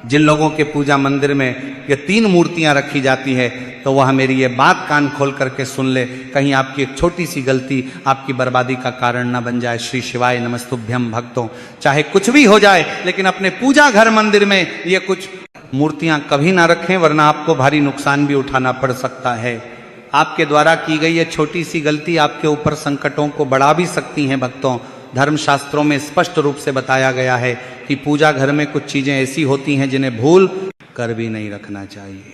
जिन लोगों के पूजा मंदिर में ये 3 मूर्तियां रखी जाती है, तो वह मेरी ये बात कान खोल करके सुन ले, कहीं आपकी एक छोटी सी गलती आपकी बर्बादी का कारण ना बन जाए। श्री शिवाय नमस्तुभ्यम। भक्तों, चाहे कुछ भी हो जाए, लेकिन अपने पूजा घर मंदिर में ये कुछ मूर्तियां कभी ना रखें, वरना आपको भारी नुकसान भी उठाना पड़ सकता है। आपके द्वारा की गई ये छोटी सी गलती आपके ऊपर संकटों को बढ़ा भी सकती हैं। भक्तों, धर्मशास्त्रों में स्पष्ट रूप से बताया गया है कि पूजा घर में कुछ चीजें ऐसी होती हैं जिन्हें भूल कर भी नहीं रखना चाहिए।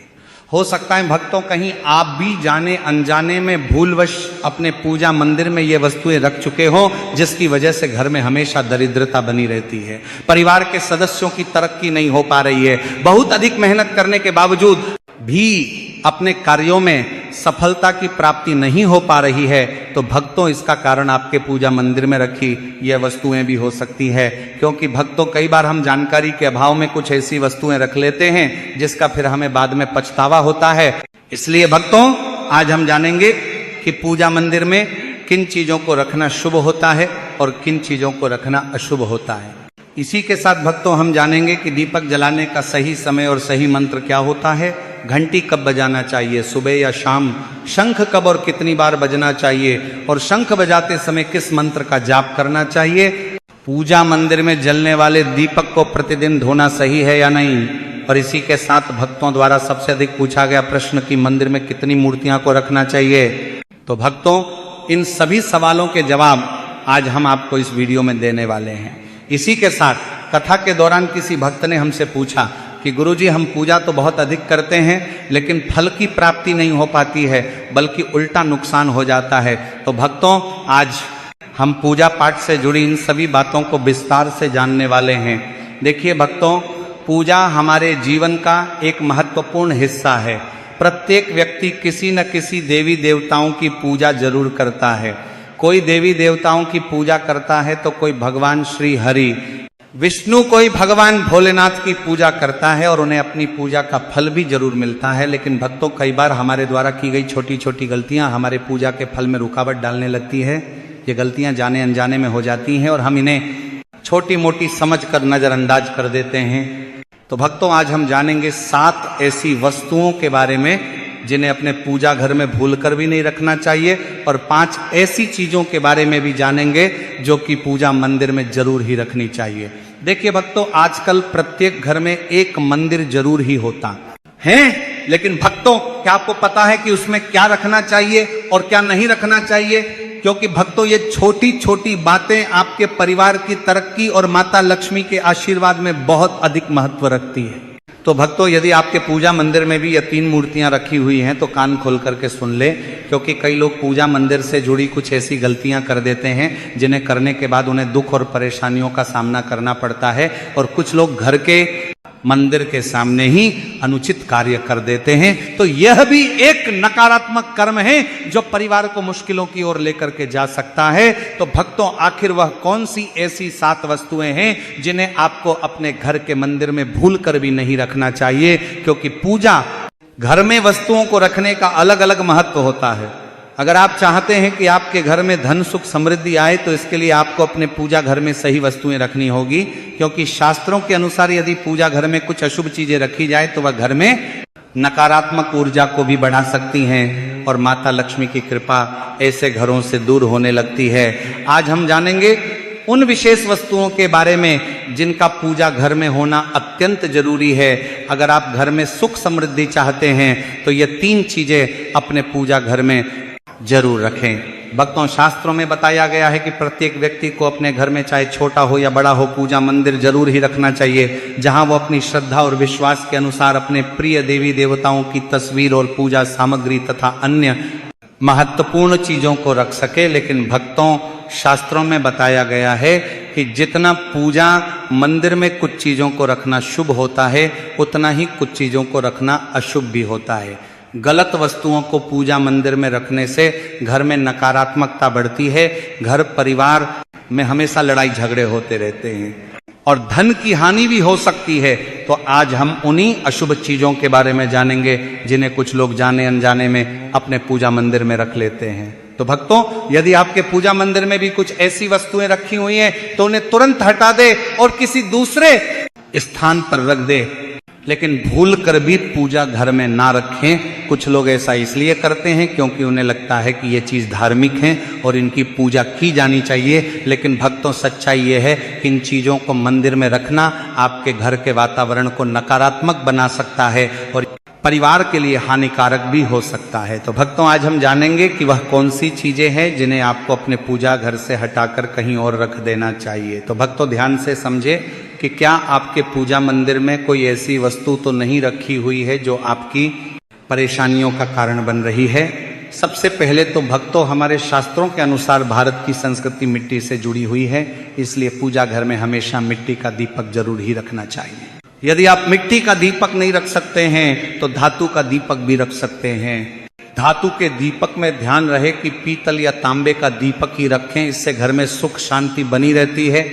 हो सकता है भक्तों कहीं आप भी जाने अनजाने में भूलवश अपने पूजा मंदिर में ये वस्तुएं रख चुके हो, जिसकी वजह से घर में हमेशा दरिद्रता बनी रहती है, परिवार के सदस्यों की तरक्की नहीं हो पा रही है, बहुत अधिक मेहनत करने के बावजूद भी अपने कार्यों में सफलता की प्राप्ति नहीं हो पा रही है। तो भक्तों, इसका कारण आपके पूजा मंदिर में रखी यह वस्तुएं भी हो सकती है, क्योंकि भक्तों कई बार हम जानकारी के अभाव में कुछ ऐसी वस्तुएं रख लेते हैं जिसका फिर हमें बाद में पछतावा होता है। इसलिए भक्तों, आज हम जानेंगे कि पूजा मंदिर में किन चीजों को रखना शुभ होता है और किन चीजों को रखना अशुभ होता है। इसी के साथ भक्तों हम जानेंगे कि दीपक जलाने का सही समय और सही मंत्र क्या होता है, घंटी कब बजाना चाहिए, सुबह या शाम, शंख कब और कितनी बार बजना चाहिए, और शंख बजाते समय किस मंत्र का जाप करना चाहिए, पूजा मंदिर में जलने वाले दीपक को प्रतिदिन धोना सही है या नहीं, और इसी के साथ भक्तों द्वारा सबसे अधिक पूछा गया प्रश्न कि मंदिर में कितनी मूर्तियां को रखना चाहिए। तो भक्तों, इन सभी सवालों के जवाब आज हम आपको इस वीडियो में देने वाले हैं। इसी के साथ कथा के दौरान किसी भक्त ने हमसे पूछा कि गुरुजी, हम पूजा तो बहुत अधिक करते हैं लेकिन फल की प्राप्ति नहीं हो पाती है, बल्कि उल्टा नुकसान हो जाता है। तो भक्तों, आज हम पूजा पाठ से जुड़ी इन सभी बातों को विस्तार से जानने वाले हैं। देखिए भक्तों, पूजा हमारे जीवन का एक महत्वपूर्ण हिस्सा है। प्रत्येक व्यक्ति किसी न किसी देवी देवताओं की पूजा जरूर करता है। कोई देवी देवताओं की पूजा करता है तो कोई भगवान श्री हरि विष्णु, कोई भगवान भोलेनाथ की पूजा करता है और उन्हें अपनी पूजा का फल भी जरूर मिलता है। लेकिन भक्तों, कई बार हमारे द्वारा की गई छोटी छोटी गलतियां हमारे पूजा के फल में रुकावट डालने लगती है। ये गलतियां जाने अनजाने में हो जाती हैं और हम इन्हें छोटी मोटी समझकर नजरअंदाज कर देते हैं। तो भक्तों, आज हम जानेंगे 7 ऐसी वस्तुओं के बारे में जिन्हें अपने पूजा घर में भूलकर भी नहीं रखना चाहिए, और 5 ऐसी चीजों के बारे में भी जानेंगे जो कि पूजा मंदिर में जरूर ही रखनी चाहिए। देखिए भक्तों, आजकल प्रत्येक घर में एक मंदिर जरूर ही होता है, लेकिन भक्तों, क्या आपको पता है कि उसमें क्या रखना चाहिए और क्या नहीं रखना चाहिए? क्योंकि भक्तों, ये छोटी छोटी बातें आपके परिवार की तरक्की और माता लक्ष्मी के आशीर्वाद में बहुत अधिक महत्व रखती है। तो भक्तों, यदि आपके पूजा मंदिर में भी ये 3 मूर्तियां रखी हुई हैं तो कान खोल करके सुन ले, क्योंकि कई लोग पूजा मंदिर से जुड़ी कुछ ऐसी गलतियां कर देते हैं जिन्हें करने के बाद उन्हें दुख और परेशानियों का सामना करना पड़ता है, और कुछ लोग घर के मंदिर के सामने ही अनुचित कार्य कर देते हैं। तो यह भी एक नकारात्मक कर्म है जो परिवार को मुश्किलों की ओर लेकर के जा सकता है। तो भक्तों, आखिर वह कौन सी ऐसी 7 वस्तुएं हैं जिन्हें आपको अपने घर के मंदिर में भूल कर भी नहीं रखना चाहिए? क्योंकि पूजा घर में वस्तुओं को रखने का अलग अलग महत्व होता है। अगर आप चाहते हैं कि आपके घर में धन सुख समृद्धि आए, तो इसके लिए आपको अपने पूजा घर में सही वस्तुएं रखनी होगी, क्योंकि शास्त्रों के अनुसार यदि पूजा घर में कुछ अशुभ चीजें रखी जाए तो वह घर में नकारात्मक ऊर्जा को भी बढ़ा सकती हैं और माता लक्ष्मी की कृपा ऐसे घरों से दूर होने लगती है। आज हम जानेंगे उन विशेष वस्तुओं के बारे में जिनका पूजा घर में होना अत्यंत जरूरी है। अगर आप घर में सुख समृद्धि चाहते हैं तो ये 3 चीजें अपने पूजा घर में जरूर रखें। भक्तों, शास्त्रों में बताया गया है कि प्रत्येक व्यक्ति को अपने घर में चाहे छोटा हो या बड़ा हो, पूजा मंदिर जरूर ही रखना चाहिए, जहां वो अपनी श्रद्धा और विश्वास के अनुसार अपने प्रिय देवी देवताओं की तस्वीर और पूजा सामग्री तथा अन्य महत्वपूर्ण चीजों को रख सके। लेकिन भक्तों, शास्त्रों में बताया गया है कि जितना पूजा मंदिर में कुछ चीजों को रखना शुभ होता है, उतना ही कुछ चीजों को रखना अशुभ भी होता है। गलत वस्तुओं को पूजा मंदिर में रखने से घर में नकारात्मकता बढ़ती है, घर परिवार में हमेशा लड़ाई झगड़े होते रहते हैं और धन की हानि भी हो सकती है। तो आज हम उन्हीं अशुभ चीजों के बारे में जानेंगे जिन्हें कुछ लोग जाने अनजाने में अपने पूजा मंदिर में रख लेते हैं। तो भक्तों, यदि आपके पूजा मंदिर में भी कुछ ऐसी वस्तुएं रखी हुई हैं तो उन्हें तुरंत हटा दे और किसी दूसरे स्थान पर रख दे। लेकिन भूल कर भी पूजा घर में ना रखें। कुछ लोग ऐसा इसलिए करते हैं क्योंकि उन्हें लगता है कि ये चीज़ धार्मिक है और इनकी पूजा की जानी चाहिए, लेकिन भक्तों सच्चाई ये है कि इन चीज़ों को मंदिर में रखना आपके घर के वातावरण को नकारात्मक बना सकता है और परिवार के लिए हानिकारक भी हो सकता है। तो भक्तों आज हम जानेंगे कि वह कौन सी चीज़ें हैं जिन्हें आपको अपने पूजा घर से हटाकर कहीं और रख देना चाहिए। तो भक्तों ध्यान से समझे कि क्या आपके पूजा मंदिर में कोई ऐसी वस्तु तो नहीं रखी हुई है जो आपकी परेशानियों का कारण बन रही है। सबसे पहले तो भक्तों हमारे शास्त्रों के अनुसार भारत की संस्कृति मिट्टी से जुड़ी हुई है, इसलिए पूजा घर में हमेशा मिट्टी का दीपक जरूर ही रखना चाहिए। यदि आप मिट्टी का दीपक नहीं रख सकते हैं तो धातु का दीपक भी रख सकते हैं। धातु के दीपक में ध्यान रहे कि पीतल या तांबे का दीपक ही रखें, इससे घर में सुख शांति बनी रहती है।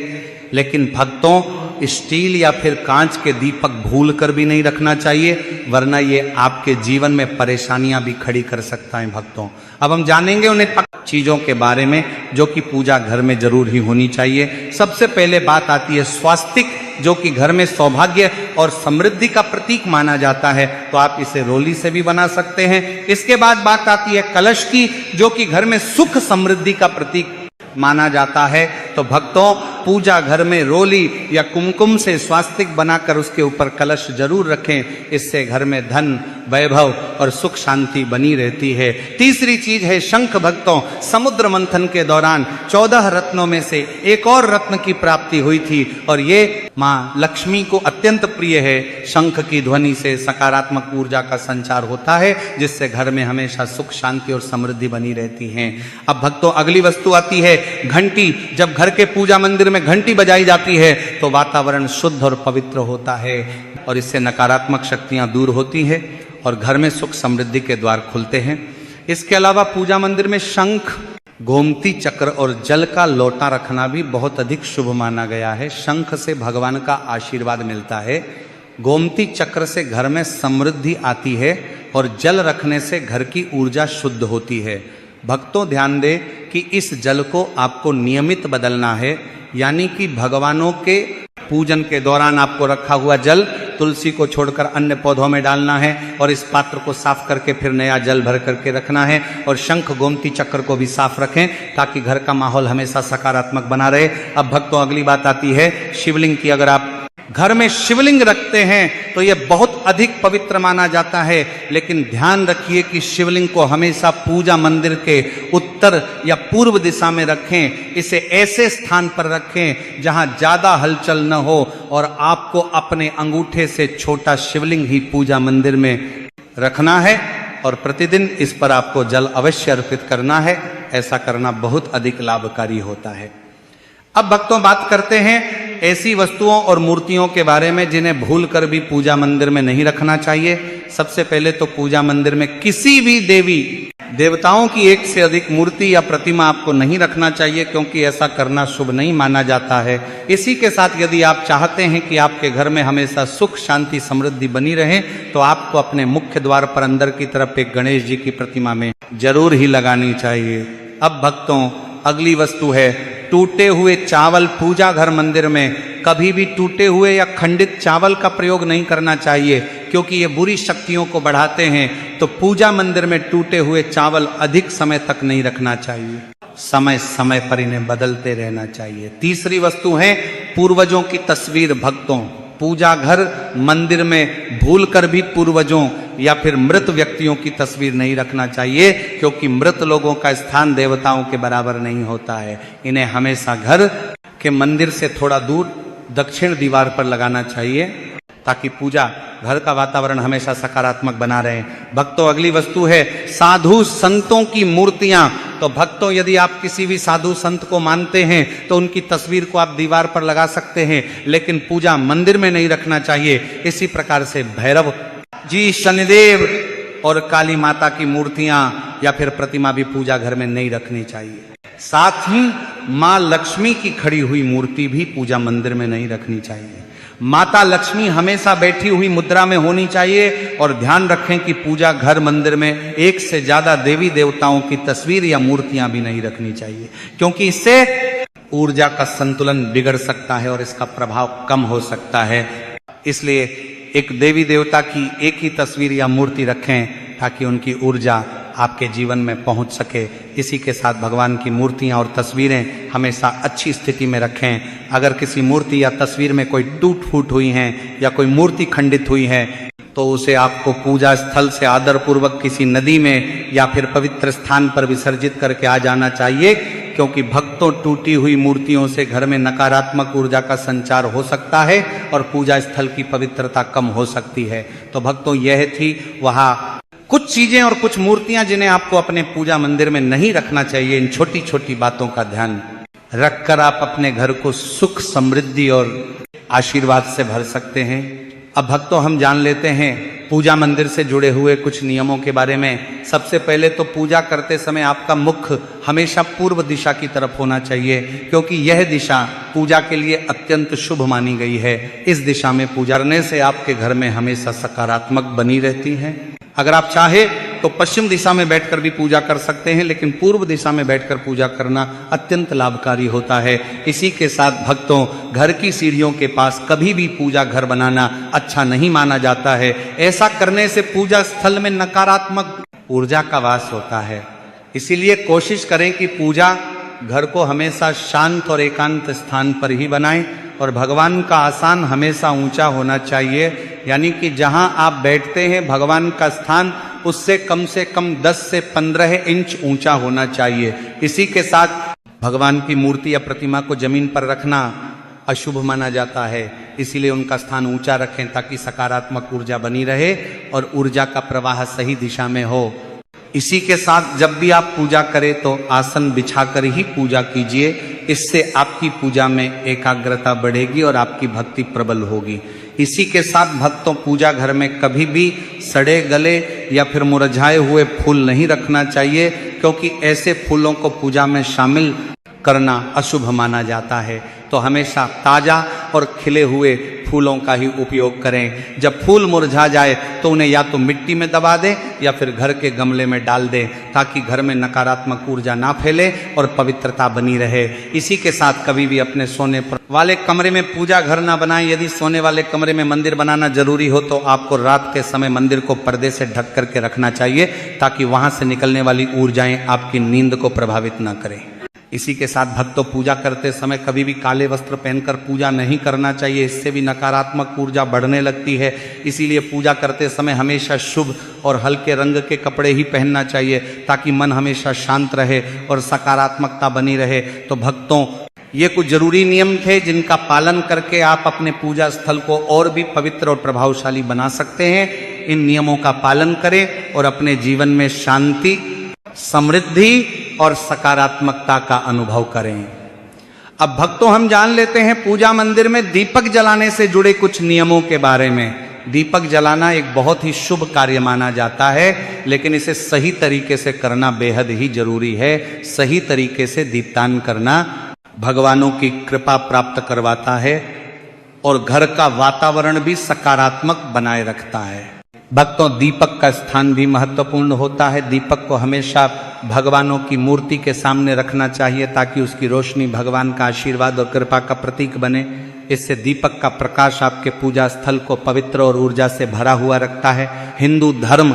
लेकिन भक्तों स्टील या फिर कांच के दीपक भूल कर भी नहीं रखना चाहिए, वरना ये आपके जीवन में परेशानियां भी खड़ी कर सकता है। भक्तों अब हम जानेंगे उन्हें चीज़ों के बारे में जो कि पूजा घर में जरूर ही होनी चाहिए। सबसे पहले बात आती है स्वास्तिक, जो कि घर में सौभाग्य और समृद्धि का प्रतीक माना जाता है, तो आप इसे रोली से भी बना सकते हैं। इसके बाद बात आती है कलश की, जो कि घर में सुख समृद्धि का प्रतीक माना जाता है। तो भक्तों पूजा घर में रोली या कुमकुम से स्वास्तिक बनाकर उसके ऊपर कलश जरूर रखें, इससे घर में धन वैभव और सुख शांति बनी रहती है। तीसरी चीज है शंख। भक्तों समुद्र मंथन के दौरान 14 रत्नों में से एक और रत्न की प्राप्ति हुई थी और ये माँ लक्ष्मी को अत्यंत प्रिय है। शंख की ध्वनि से सकारात्मक ऊर्जा का संचार होता है, जिससे घर में हमेशा सुख शांति और समृद्धि बनी रहती है। अब भक्तों अगली वस्तु आती है घंटी। जब घर के पूजा मंदिर में घंटी बजाई जाती है तो वातावरण शुद्ध और पवित्र होता है और इससे नकारात्मक शक्तियां दूर होती है और घर में सुख समृद्धि के द्वार खुलते हैं। इसके अलावा पूजा मंदिर में शंख, गोमती चक्र और जल का लोटा रखना भी बहुत अधिक शुभ माना गया है। शंख से भगवान का आशीर्वाद मिलता है, गोमती चक्र से घर में समृद्धि आती है और जल रखने से घर की ऊर्जा शुद्ध होती है। भक्तों ध्यान दें कि इस जल को आपको नियमित बदलना है, यानी कि भगवानों के पूजन के दौरान आपको रखा हुआ जल तुलसी को छोड़कर अन्य पौधों में डालना है और इस पात्र को साफ करके फिर नया जल भर करके रखना है। और शंख गोमती चक्र को भी साफ रखें ताकि घर का माहौल हमेशा सकारात्मक बना रहे। अब भक्तों अगली बात आती है शिवलिंग की। अगर आप घर में शिवलिंग रखते हैं तो यह बहुत अधिक पवित्र माना जाता है, लेकिन ध्यान रखिए कि शिवलिंग को हमेशा पूजा मंदिर के उत्तर या पूर्व दिशा में रखें। इसे ऐसे स्थान पर रखें जहां ज्यादा हलचल न हो और आपको अपने अंगूठे से छोटा शिवलिंग ही पूजा मंदिर में रखना है और प्रतिदिन इस पर आपको जल अवश्य अर्पित करना है। ऐसा करना बहुत अधिक लाभकारी होता है। अब भक्तों बात करते हैं ऐसी वस्तुओं और मूर्तियों के बारे में जिन्हें भूल कर भी पूजा मंदिर में नहीं रखना चाहिए। सबसे पहले तो पूजा मंदिर में किसी भी देवी देवताओं की एक से अधिक मूर्ति या प्रतिमा आपको नहीं रखना चाहिए, क्योंकि ऐसा करना शुभ नहीं माना जाता है। इसी के साथ यदि आप चाहते हैं कि आपके घर में हमेशा सुख शांति समृद्धि बनी रहे तो आपको अपने मुख्य द्वार पर अंदर की तरफ एक गणेश जी की प्रतिमा में जरूर ही लगानी चाहिए। अब भक्तों अगली वस्तु है टूटे हुए चावल। पूजा घर मंदिर में कभी भी टूटे हुए या खंडित चावल का प्रयोग नहीं करना चाहिए, क्योंकि ये बुरी शक्तियों को बढ़ाते हैं। तो पूजा मंदिर में टूटे हुए चावल अधिक समय तक नहीं रखना चाहिए, समय समय पर इन्हें बदलते रहना चाहिए। तीसरी वस्तु है पूर्वजों की तस्वीर। भक्तों पूजा घर मंदिर में भूल कर भी पूर्वजों या फिर मृत व्यक्तियों की तस्वीर नहीं रखना चाहिए, क्योंकि मृत लोगों का स्थान देवताओं के बराबर नहीं होता है। इन्हें हमेशा घर के मंदिर से थोड़ा दूर दक्षिण दीवार पर लगाना चाहिए ताकि पूजा घर का वातावरण हमेशा सकारात्मक बना रहे। भक्तों अगली वस्तु है साधु संतों की मूर्तियां। तो भक्तों यदि आप किसी भी साधु संत को मानते हैं तो उनकी तस्वीर को आप दीवार पर लगा सकते हैं, लेकिन पूजा मंदिर में नहीं रखना चाहिए। इसी प्रकार से भैरव जी, शनिदेव और काली माता की मूर्तियां या फिर प्रतिमा भी पूजा घर में नहीं रखनी चाहिए। साथ ही माँ लक्ष्मी की खड़ी हुई मूर्ति भी पूजा मंदिर में नहीं रखनी चाहिए। माता लक्ष्मी हमेशा बैठी हुई मुद्रा में होनी चाहिए और ध्यान रखें कि पूजा घर मंदिर में एक से ज्यादा देवी देवताओं की तस्वीर या मूर्तियां भी नहीं रखनी चाहिए, क्योंकि इससे ऊर्जा का संतुलन बिगड़ सकता है और इसका प्रभाव कम हो सकता है। इसलिए एक देवी देवता की एक ही तस्वीर या मूर्ति रखें ताकि उनकी ऊर्जा आपके जीवन में पहुंच सके। इसी के साथ भगवान की मूर्तियां और तस्वीरें हमेशा अच्छी स्थिति में रखें। अगर किसी मूर्ति या तस्वीर में कोई टूट फूट हुई है या कोई मूर्ति खंडित हुई है तो उसे आपको पूजा स्थल से आदरपूर्वक किसी नदी में या फिर पवित्र स्थान पर विसर्जित करके आ जाना चाहिए, क्योंकि भक्तों टूटी हुई मूर्तियों से घर में नकारात्मक ऊर्जा का संचार हो सकता है और पूजा स्थल की पवित्रता कम हो सकती है। तो भक्तों यह थी वहाँ कुछ चीजें और कुछ मूर्तियां जिन्हें आपको अपने पूजा मंदिर में नहीं रखना चाहिए। इन छोटी छोटी बातों का ध्यान रखकर आप अपने घर को सुख, समृद्धि और आशीर्वाद से भर सकते हैं। अब भक्तों हम जान लेते हैं पूजा मंदिर से जुड़े हुए कुछ नियमों के बारे में। सबसे पहले तो पूजा करते समय आपका मुख हमेशा पूर्व दिशा की तरफ होना चाहिए, क्योंकि यह दिशा पूजा के लिए अत्यंत शुभ मानी गई है। इस दिशा में पूजा करने से आपके घर में हमेशा सकारात्मक बनी रहती है। अगर आप चाहे तो पश्चिम दिशा में बैठकर भी पूजा कर सकते हैं, लेकिन पूर्व दिशा में बैठकर पूजा करना अत्यंत लाभकारी होता है। इसी के साथ भक्तों घर की सीढ़ियों के पास कभी भी पूजा घर बनाना अच्छा नहीं माना जाता है। ऐसा करने से पूजा स्थल में नकारात्मक ऊर्जा का वास होता है। इसीलिए कोशिश करें कि पूजा घर को हमेशा शांत और एकांत स्थान पर ही बनाएं और भगवान का आसन हमेशा ऊंचा होना चाहिए, यानी कि जहां आप बैठते हैं भगवान का स्थान उससे कम 10 से 15 इंच ऊंचा होना चाहिए। इसी के साथ भगवान की मूर्ति या प्रतिमा को जमीन पर रखना अशुभ माना जाता है, इसीलिए उनका स्थान ऊंचा रखें ताकि सकारात्मक ऊर्जा बनी रहे और ऊर्जा का प्रवाह सही दिशा में हो। इसी के साथ जब भी आप पूजा करें तो आसन बिछाकर ही पूजा कीजिए, इससे आपकी पूजा में एकाग्रता बढ़ेगी और आपकी भक्ति प्रबल होगी। इसी के साथ भक्तों पूजा घर में कभी भी सड़े गले या फिर मुरझाए हुए फूल नहीं रखना चाहिए, क्योंकि ऐसे फूलों को पूजा में शामिल करना अशुभ माना जाता है। तो हमेशा ताजा और खिले हुए फूलों का ही उपयोग करें। जब फूल मुरझा जाए तो उन्हें या तो मिट्टी में दबा दें या फिर घर के गमले में डाल दें, ताकि घर में नकारात्मक ऊर्जा ना फैले और पवित्रता बनी रहे। इसी के साथ कभी भी अपने सोने वाले कमरे में पूजा घर ना बनाएं। यदि सोने वाले कमरे में मंदिर बनाना जरूरी हो तो आपको रात के समय मंदिर को पर्दे से ढक करके रखना चाहिए, ताकि वहां से निकलने वाली ऊर्जाएं आपकी नींद को प्रभावित ना करें। इसी के साथ भक्तों पूजा करते समय कभी भी काले वस्त्र पहनकर पूजा नहीं करना चाहिए, इससे भी नकारात्मक ऊर्जा बढ़ने लगती है। इसीलिए पूजा करते समय हमेशा शुभ और हल्के रंग के कपड़े ही पहनना चाहिए, ताकि मन हमेशा शांत रहे और सकारात्मकता बनी रहे। तो भक्तों ये कुछ जरूरी नियम थे जिनका पालन करके आप अपने पूजा स्थल को और भी पवित्र और प्रभावशाली बना सकते हैं। इन नियमों का पालन करें और अपने जीवन में शांति, समृद्धि और सकारात्मकता का अनुभव करें। अब भक्तों हम जान लेते हैं पूजा मंदिर में दीपक जलाने से जुड़े कुछ नियमों के बारे में। दीपक जलाना एक बहुत ही शुभ कार्य माना जाता है, लेकिन इसे सही तरीके से करना बेहद ही जरूरी है। सही तरीके से दीपदान करना भगवानों की कृपा प्राप्त करवाता है और घर का वातावरण भी सकारात्मक बनाए रखता है। भक्तों दीपक का स्थान भी महत्वपूर्ण होता है। दीपक को हमेशा भगवानों की मूर्ति के सामने रखना चाहिए, ताकि उसकी रोशनी भगवान का आशीर्वाद और कृपा का प्रतीक बने। इससे दीपक का प्रकाश आपके पूजा स्थल को पवित्र और ऊर्जा से भरा हुआ रखता है। हिंदू धर्म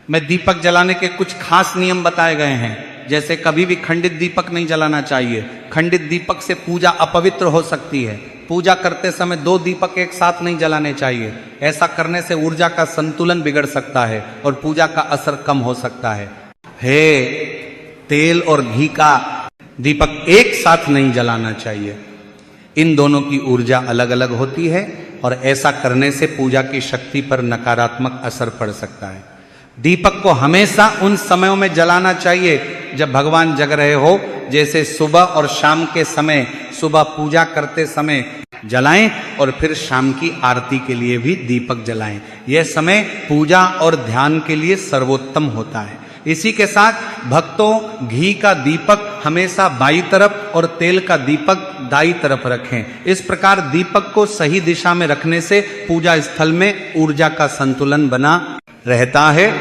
में दीपक जलाने के कुछ खास नियम बताए गए हैं, जैसे कभी भी खंडित दीपक नहीं जलाना चाहिए। खंडित दीपक से पूजा अपवित्र हो सकती है। पूजा करते समय 2 दीपक एक साथ नहीं जलाने चाहिए। ऐसा करने से ऊर्जा का संतुलन बिगड़ सकता है और पूजा का असर कम हो सकता है। तेल और घी का दीपक एक साथ नहीं जलाना चाहिए। इन दोनों की ऊर्जा अलग अलग होती है और ऐसा करने से पूजा की शक्ति पर नकारात्मक असर पड़ सकता है। दीपक को हमेशा उन समयों में जलाना चाहिए जब भगवान जग रहे हो, जैसे सुबह और शाम के समय। सुबह पूजा करते समय जलाएं और फिर शाम की आरती के लिए भी दीपक जलाएं। यह समय पूजा और ध्यान के लिए सर्वोत्तम होता है। इसी के साथ भक्तों घी का दीपक हमेशा बाईं तरफ और तेल का दीपक दाईं तरफ रखें। इस प्रकार दीपक को सही दिशा में रखने से पूजा स्थल में ऊर्जा का संतुलन बना रहता है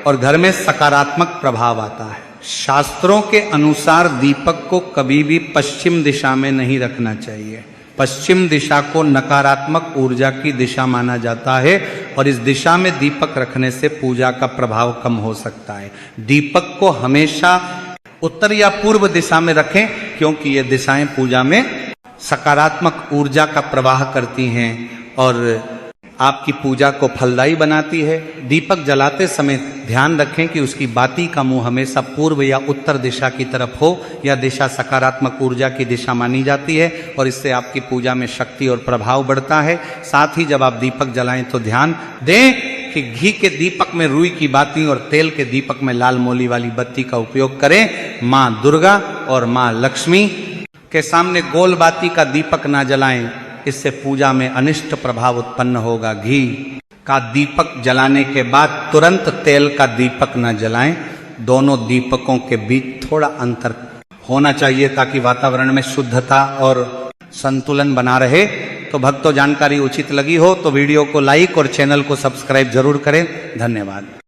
और घर में सकारात्मक प्रभाव आता है। शास्त्रों के अनुसार दीपक को कभी भी पश्चिम दिशा में नहीं रखना चाहिए। पश्चिम दिशा को नकारात्मक ऊर्जा की दिशा माना जाता है और इस दिशा में दीपक रखने से पूजा का प्रभाव कम हो सकता है। दीपक को हमेशा उत्तर या पूर्व दिशा में रखें, क्योंकि ये दिशाएं पूजा में सकारात्मक ऊर्जा का प्रवाह करती हैं और आपकी पूजा को फलदायी बनाती है। दीपक जलाते समय ध्यान रखें कि उसकी बाती का मुंह हमेशा पूर्व या उत्तर दिशा की तरफ हो। यह दिशा सकारात्मक ऊर्जा की दिशा मानी जाती है और इससे आपकी पूजा में शक्ति और प्रभाव बढ़ता है। साथ ही जब आप दीपक जलाएं तो ध्यान दें कि घी के दीपक में रुई की बाती और तेल के दीपक में लाल मोली वाली बत्ती का उपयोग करें। माँ दुर्गा और माँ लक्ष्मी के सामने गोल बाती का दीपक ना जलाएं, इससे पूजा में अनिष्ट प्रभाव उत्पन्न होगा। घी का दीपक जलाने के बाद तुरंत तेल का दीपक न जलाएं। दोनों दीपकों के बीच थोड़ा अंतर होना चाहिए ताकि वातावरण में शुद्धता और संतुलन बना रहे। तो भक्तों, जानकारी उचित लगी हो तो वीडियो को लाइक और चैनल को सब्सक्राइब जरूर करें। धन्यवाद।